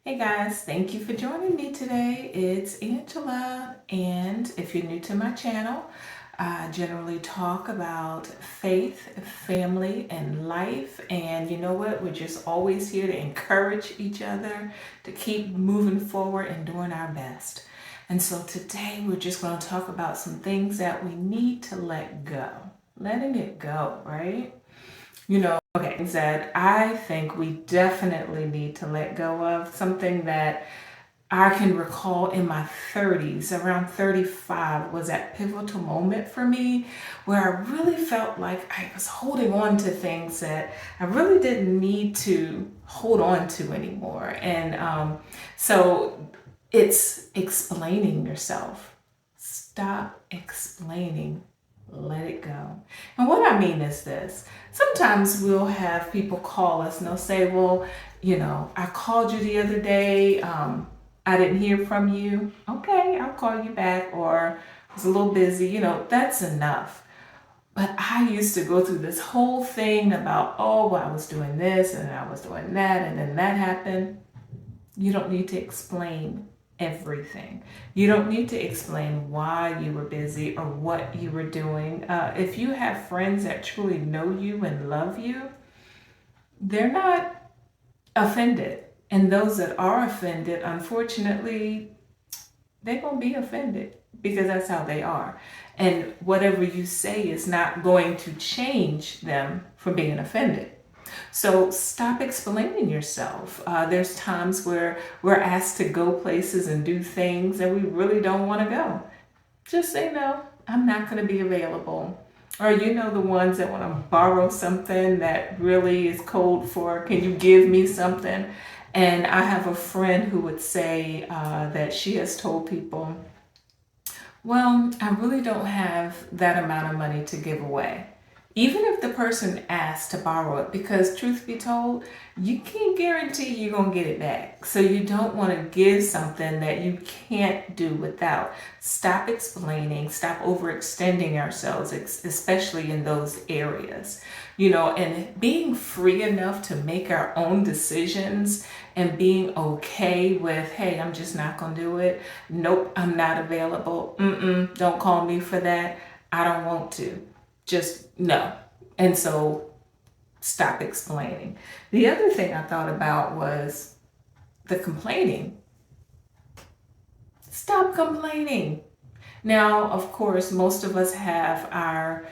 Hey guys, thank you for joining me today. It's Angela, and if you're new to my channel, I generally talk about faith, family, and life. And you know what? We're just always here to encourage each other to keep moving forward and doing our best. And so today we're just going to talk about some things that we need to let go. Letting it go, right? Okay, that I think we definitely need to let go of. Something that I can recall in my 30s, around 35, was that pivotal moment for me where I really felt like I was holding on to things that I really didn't need to hold on to anymore. And so it's explaining yourself. Stop explaining. Let it go. And what I mean is this. Sometimes we'll have people call us and they'll say, well, I called you the other day. I didn't hear from you. Okay, I'll call you back. Or I was a little busy. That's enough. But I used to go through this whole thing about, oh, well, I was doing this and I was doing that and then that happened. You don't need to explain everything. You don't need to explain why you were busy or what you were doing. If you have friends that truly know you and love you, they're not offended. And those that are offended, unfortunately, they're going to be offended because that's how they are. And whatever you say is not going to change them from being offended. So stop explaining yourself. There's times where we're asked to go places and do things that we really don't want to go. Just say no, I'm not going to be available. Or the ones that want to borrow something that really is code for, can you give me something? And I have a friend who would say that she has told people, well, I really don't have that amount of money to give away. Even if the person asks to borrow it, because truth be told, you can't guarantee you're going to get it back. So you don't want to give something that you can't do without. Stop explaining, stop overextending ourselves, especially in those areas. And being free enough to make our own decisions and being okay with, hey, I'm just not going to do it. Nope, I'm not available. Don't call me for that. I don't want to. Just no. And so stop explaining. The other thing I thought about was the complaining. Stop complaining. Now, of course, most of us have our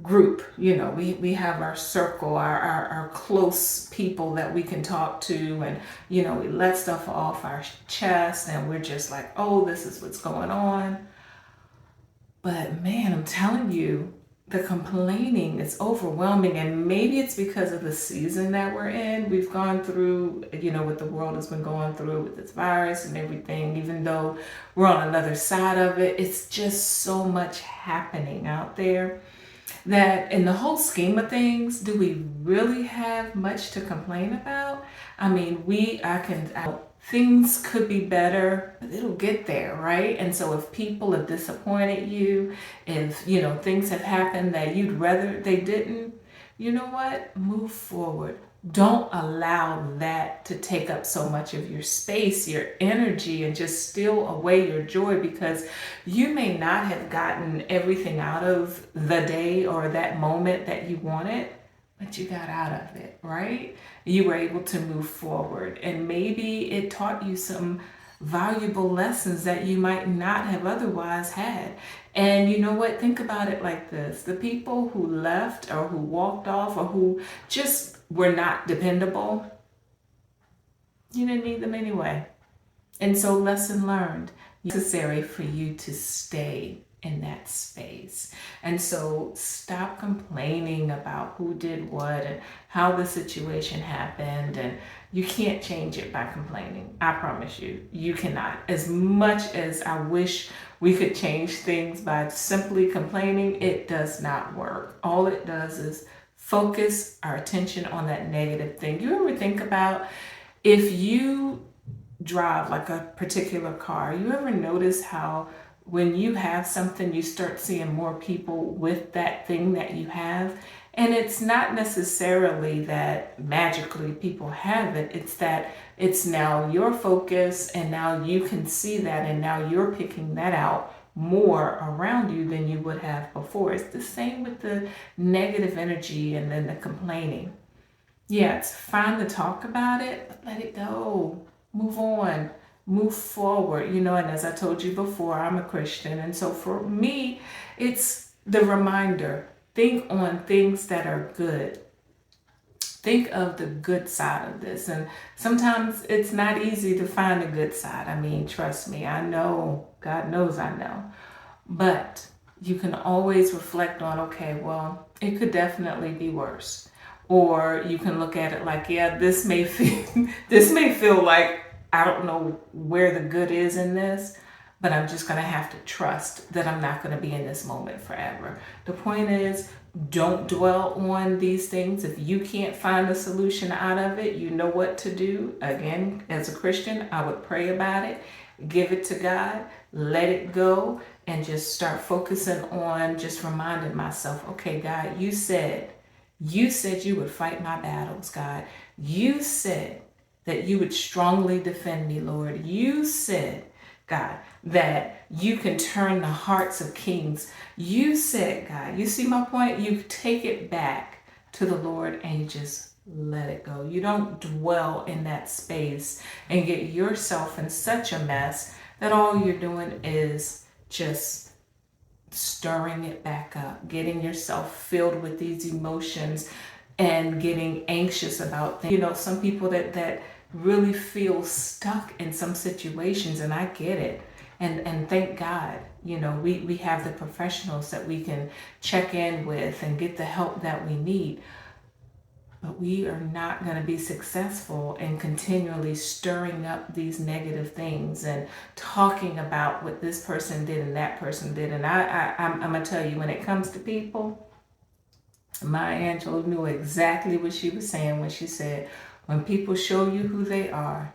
group. We have our circle, our close people that we can talk to, and we let stuff off our chest and we're just like, oh, this is what's going on. But man, I'm telling you, the complaining is overwhelming, and maybe it's because of the season that we're in. We've gone through, what the world has been going through with this virus and everything, even though we're on another side of it. It's just so much happening out there that in the whole scheme of things, do we really have much to complain about? I mean, things could be better, but it'll get there, right? And so if people have disappointed you, if, things have happened that you'd rather they didn't, you know what? Move forward. Don't allow that to take up so much of your space, your energy, and just steal away your joy, because you may not have gotten everything out of the day or that moment that you wanted, but you got out of it, right? You were able to move forward, and maybe it taught you some valuable lessons that you might not have otherwise had. And you know what? Think about it like this. The people who left or who walked off or who just were not dependable, you didn't need them anyway. And so lesson learned, necessary for you to stay in that space. And so stop complaining about who did what and how the situation happened. And you can't change it by complaining. I promise you, you cannot. As much as I wish we could change things by simply complaining, it does not work. All it does is focus our attention on that negative thing. You ever think about, if you drive like a particular car, you ever notice how when you have something, you start seeing more people with that thing that you have, And it's not necessarily that magically people have it. It's that it's now your focus, and now you can see that, and now you're picking that out more around you than you would have before. It's the same with the negative energy and then the complaining. Yeah, it's fine to talk about it, but let it go. Move on. Move forward. And as I told you before, I'm a Christian. And so for me, it's the reminder. Think on things that are good. Think of the good side of this. And sometimes it's not easy to find the good side. I mean, trust me, I know. God knows I know. But you can always reflect on, okay, well, it could definitely be worse. Or you can look at it like, yeah, this may feel like I don't know where the good is in this, but I'm just going to have to trust that I'm not going to be in this moment forever. The point is, don't dwell on these things. If you can't find a solution out of it, you know what to do. Again, as a Christian, I would pray about it, give it to God, let it go, and just start focusing on just reminding myself, okay, God, you said you would fight my battles, God. You said that you would strongly defend me, Lord. You said, God, that you can turn the hearts of kings. You said, God, you see my point? You take it back to the Lord and you just let it go. You don't dwell in that space and get yourself in such a mess that all you're doing is just stirring it back up, getting yourself filled with these emotions and getting anxious about things. Some people that really feel stuck in some situations, and I get it. And thank God, we have the professionals that we can check in with and get the help that we need. But we are not going to be successful in continually stirring up these negative things and talking about what this person did and that person did. And I'm going to tell you, when it comes to people, Maya Angelou knew exactly what she was saying when she said, when people show you who they are,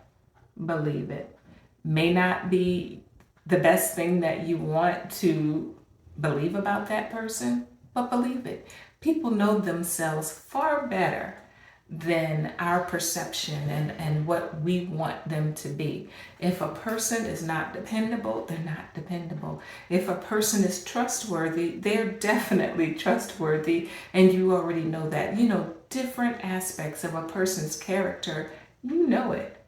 believe it. May not be the best thing that you want to believe about that person, but believe it. People know themselves far better than our perception and what we want them to be. If a person is not dependable, they're not dependable. If a person is trustworthy, they're definitely trustworthy, and you already know that. Different aspects of a person's character, you know it.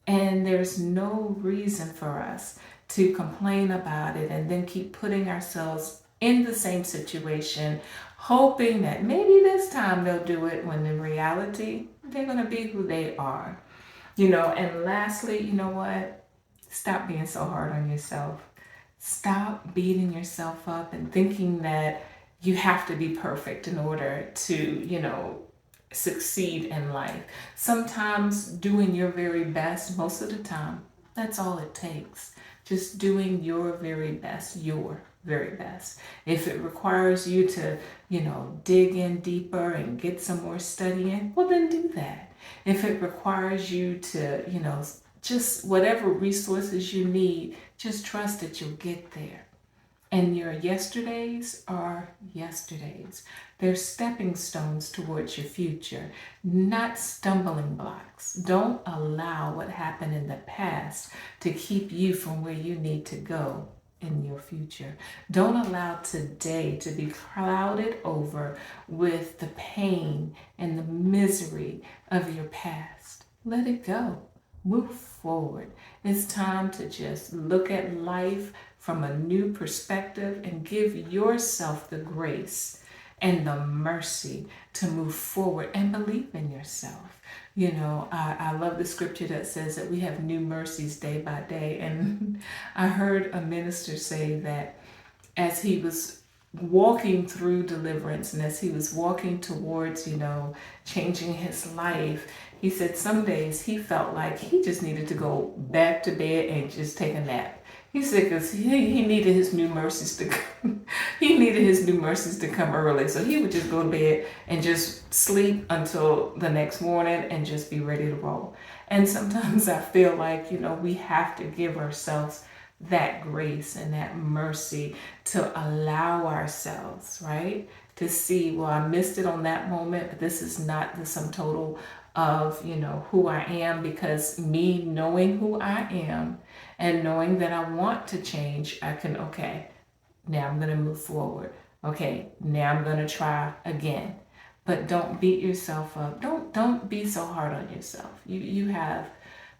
And there's no reason for us to complain about it and then keep putting ourselves in the same situation, hoping that maybe this time they'll do it, when in reality, they're going to be who they are. And lastly, you know what? Stop being so hard on yourself. Stop beating yourself up and thinking that you have to be perfect in order to, succeed in life. Sometimes doing your very best, most of the time, that's all it takes. Just doing your very best, your very best. If it requires you to, dig in deeper and get some more studying, well, then do that. If it requires you to, just whatever resources you need, just trust that you'll get there. And your yesterdays are yesterdays. They're stepping stones towards your future, not stumbling blocks. Don't allow what happened in the past to keep you from where you need to go in your future. Don't allow today to be clouded over with the pain and the misery of your past. Let it go. Move forward. It's time to just look at life from a new perspective and give yourself the grace and the mercy to move forward and believe in yourself. I love the scripture that says that we have new mercies day by day. And I heard a minister say that as he was walking through deliverance and as he was walking towards, changing his life, he said some days he felt like he just needed to go back to bed and just take a nap. He said because he needed his new mercies to come. He needed his new mercies to come early. So he would just go to bed and just sleep until the next morning and just be ready to roll. And sometimes I feel like, we have to give ourselves that grace and that mercy to allow ourselves, right, to see, well, I missed it on that moment, but this is not the sum total of, who I am, because me knowing who I am and knowing that I want to change, I can, okay, now I'm going to move forward. Okay, now I'm going to try again. But don't beat yourself up. Don't be so hard on yourself. You have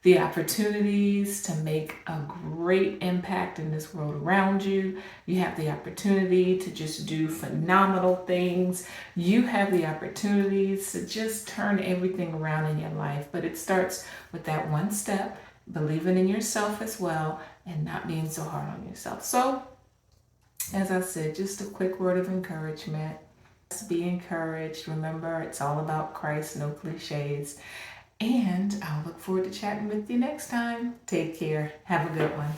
the opportunities to make a great impact in this world around you. You have the opportunity to just do phenomenal things. You have the opportunities to just turn everything around in your life. But it starts with that one step, believing in yourself as well, and not being so hard on yourself. So, as I said, just a quick word of encouragement. Be encouraged. Remember, it's all about Christ, no cliches. And I'll look forward to chatting with you next time. Take care. Have a good one.